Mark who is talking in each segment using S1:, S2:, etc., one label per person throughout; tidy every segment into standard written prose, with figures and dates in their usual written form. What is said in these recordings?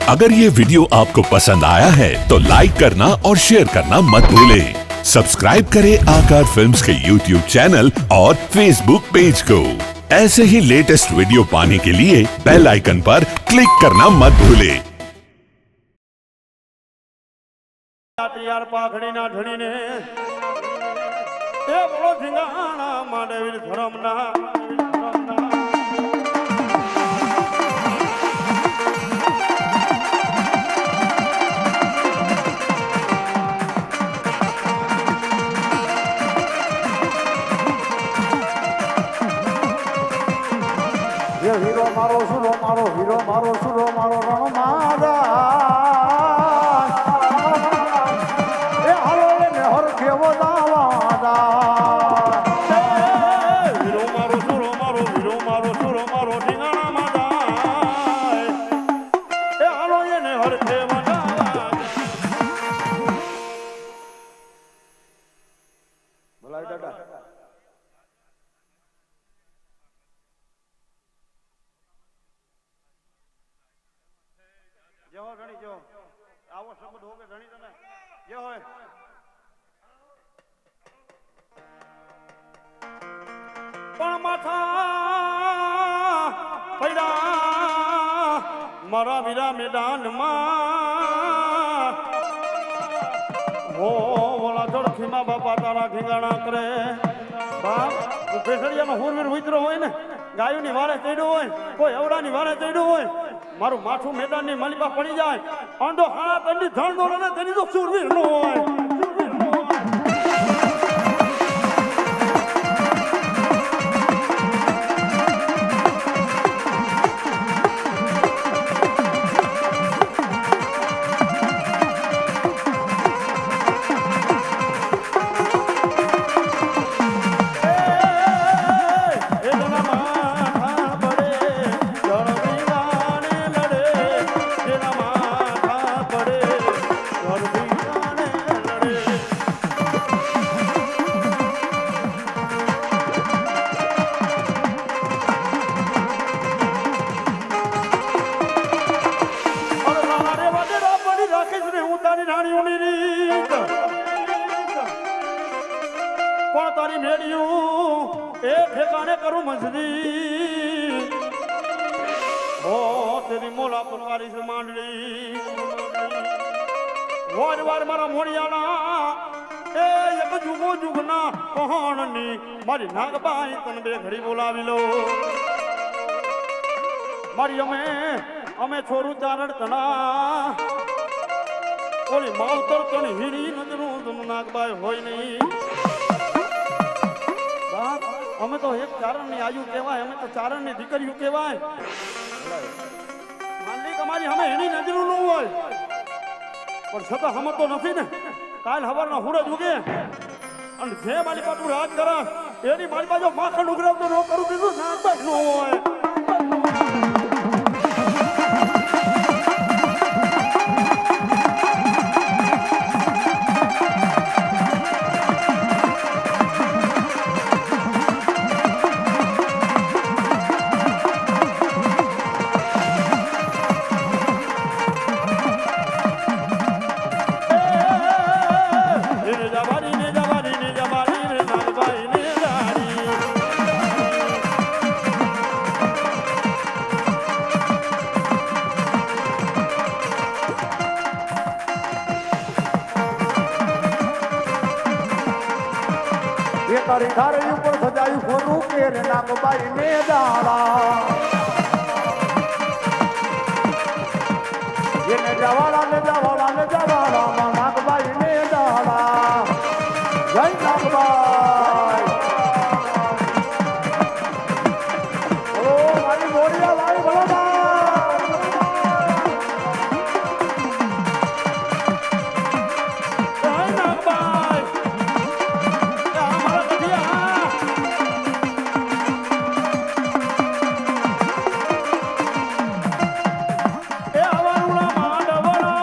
S1: अगर ये वीडियो आपको पसंद आया है तो लाइक करना और शेयर करना मत भूलें। सब्सक्राइब करें आकार फिल्म्स के YouTube चैनल और Facebook पेज को। ऐसे ही लेटेस्ट वीडियो पाने के लिए बेल आइकन पर क्लिक करना मत भूलें।
S2: यार पाखड़ी ना ढणी ने ए बोलो झिंगाना मानवीर धर्म ना ये हीरो मारो सुरो मारो हीरो मारो सुरो मारो रण मारा जो घणी जो आवो शब्द हो के घणी तने ये होय पण माथा पड़ा मारा वीरा मैदान में हो बोला जोड़खी मां बापा तारा ठिकाना करे बाप बेसड़िया में हुरवीर विद्रो होय ने गायों ની વારે ચડ્યો હોય કોઈ એવડાની વારે ચડ્યો હોય મારું માથું મેદાનની માલિકા પડી જાય આંડો હાથ અંડી ધણ દોડે ને તેની તો સુરવીર નો હોય तारी मेड़ियों एक ठिकाने करूं मंजरी ओ तेरी मोला पुकारी से मांडली वार वार मारा मोड़ियाना ए एक जुगो जुगना कहानी मारी नागबाई तन बे घड़ी बोलावी लो मारी अमे छोरू चारण तना ओली मावतर तन हीरी नजरू तुम नागबाई होय नहीं અમે તો એક ચારણ ની આયુ કહેવાય અમે તો ચારણ ની દીકરીઓ કહેવાય માલિક અમારી અમે એની નજરો ન હોય પણ છતાં હમ તો નથી ને કાલ હવારના સૂરજ ઉગે અને જે મારી પાછું રાજ કરે એની મારી પાછો માખણ ઉગરાવતો ન કરું દીધું ના બસ ન હોય तारी धारे ऊपर सजाई फोनू के रे नागबाई ने डाला ये ने जावाला नागबाई ने डाला जय नागबाई ओ मारी मोड़िया भाई बोला ए आवारूला मांडवरा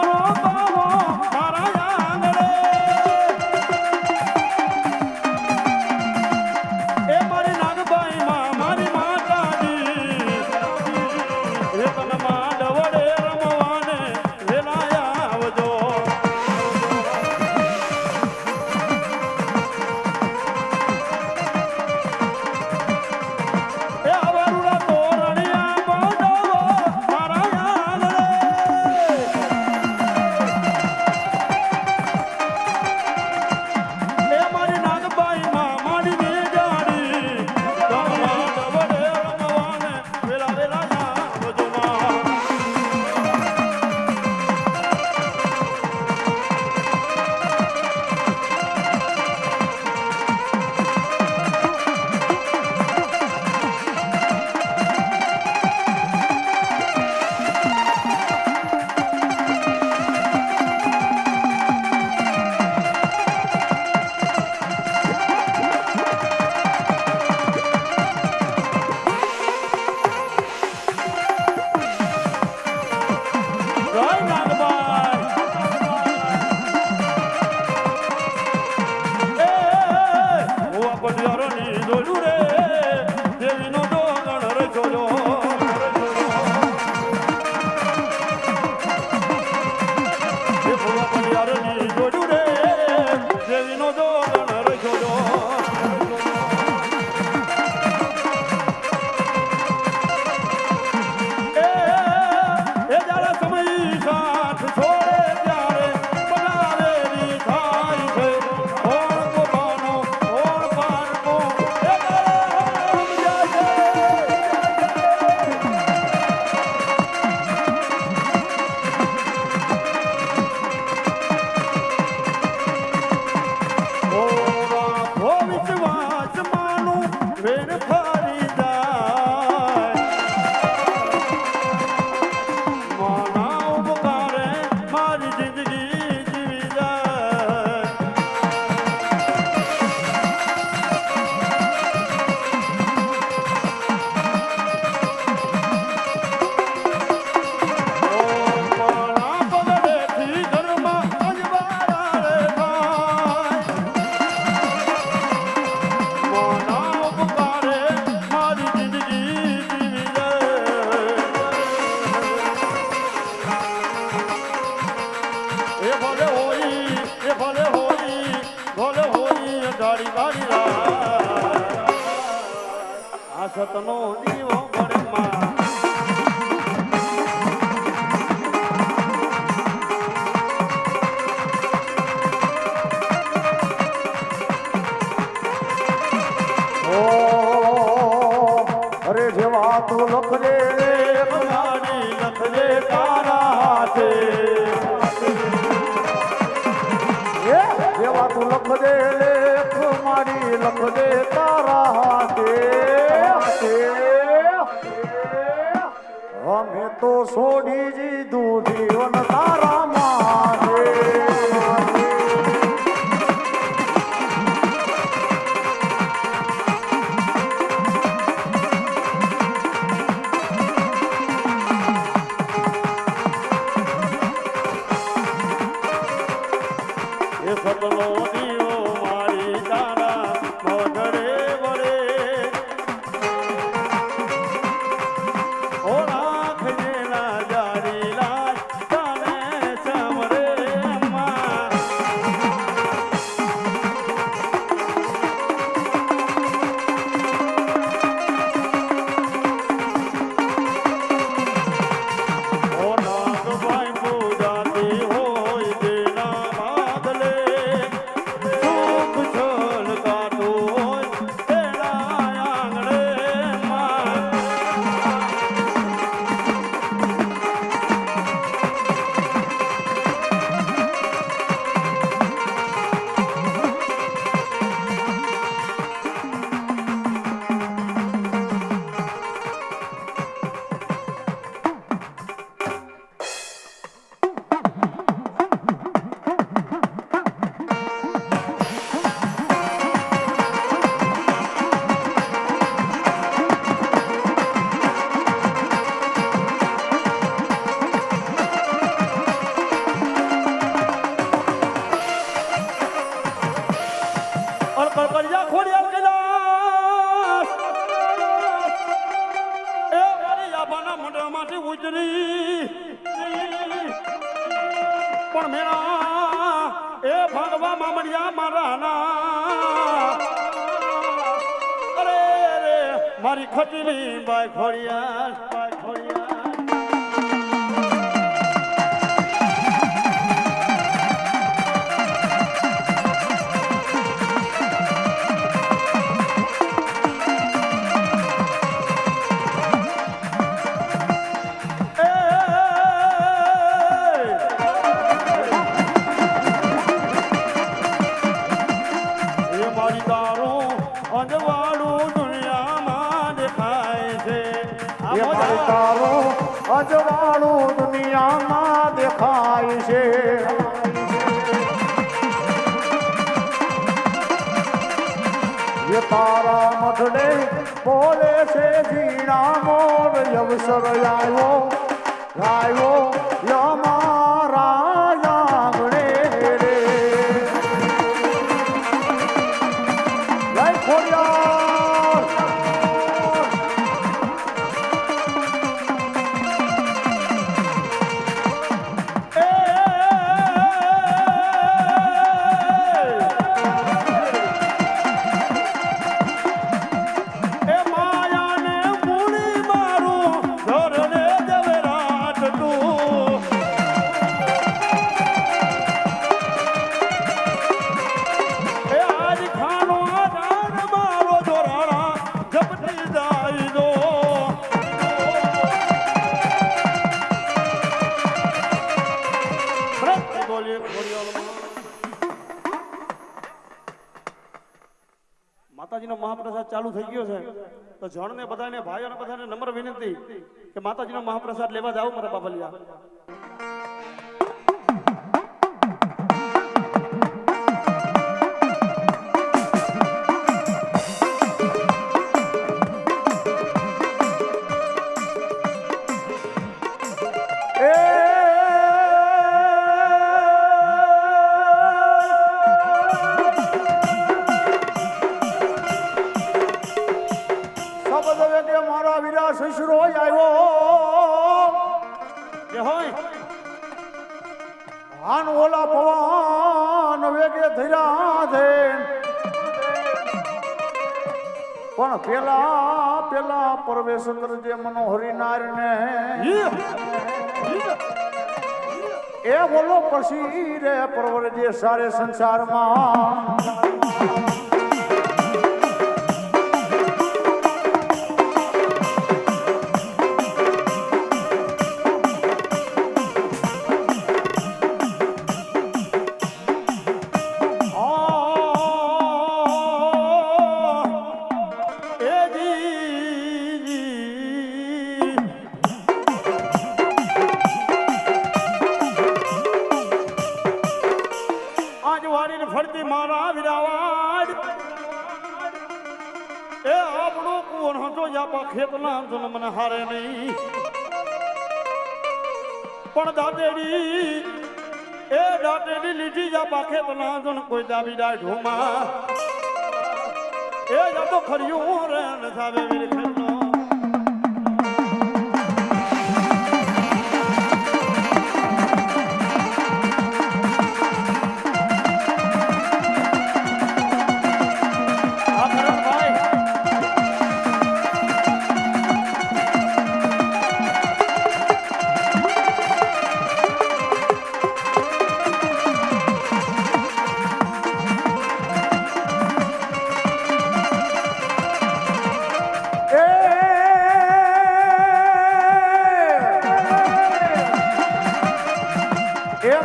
S2: જય નાગબાઈ એ હું પટિયારોની જોડું રે દેવીનો દોગણ રે જોજો એ હું પટિયારોની જોડું રે દેવીનો દોગણ રે જોજો સતનો દીવો પડમાં
S3: અરે જેવા તું લખજે
S2: મારી લખજે તારા હાથે
S3: જેવા તું લખજે લેખ મારી લખજે તારા હાથે અમે તો છોડી દીધું જીવન તારા માથે
S2: એ સતનો દીવો મારી તારા મોઢડે વળે ઓ રાખજે ના જારી લાજ તને સમરે માં ઓ નાગભાઈ પૂજાતી હોય તેના માગલે સુખ છલકાતું હોય તેના આંગણે માં और कलकलिया खोड़ियाल कैलाश ए मारी याबाना मोઢા માંથી ઉતરી પણ મેરા એ ભગવા મામડિયા મારાના અરે રે મારી ખટીલી બાઈ ખોડિયાલ બાઈ ખોડિયાલ
S3: અજવાળું દુનિયામાં દેખાય છે ये तारा मठड़े बोले से जीना मोर अवसर आयो आयो यमा
S2: માતાજીનો મહાપ્રસાદ ચાલુ થઈ ગયો છે તો જણને બધાને ભાઈઓને બધાને નમ્ર વિનંતી કે માતાજીનો મહાપ્રસાદ લેવા જાવ મારા બાબલિયા.
S3: મારા વીરા સસરો આવ્યો
S2: કે હોય
S3: આન ઓલા પવન વેગે ધર્યા છે પણ પેલા પરમેશ્વર જે મનોહરી નારને એ બોલો પછી રે પરવર જે સારે સંસારમાં
S2: ફરતી મારા વિરાવાડ એ આપણો કોણ હતો જાપા ખેતના જન્મ મને હારે નહીં પણ દાટેડી લીધી જાપા ખેતના જન કોઈ દાબી ડાય ઢોમાં એ જાતો ખર્યું રે ન સાવે વીર ખેતનો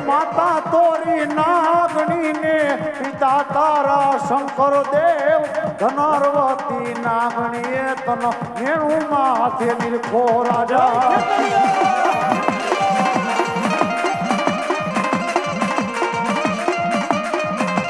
S2: માતા તોરી નાગણી ને પિતા તારા શંકર દેવ ધનરવતી નાગણી તન નેણું માથે નિરખો રાજા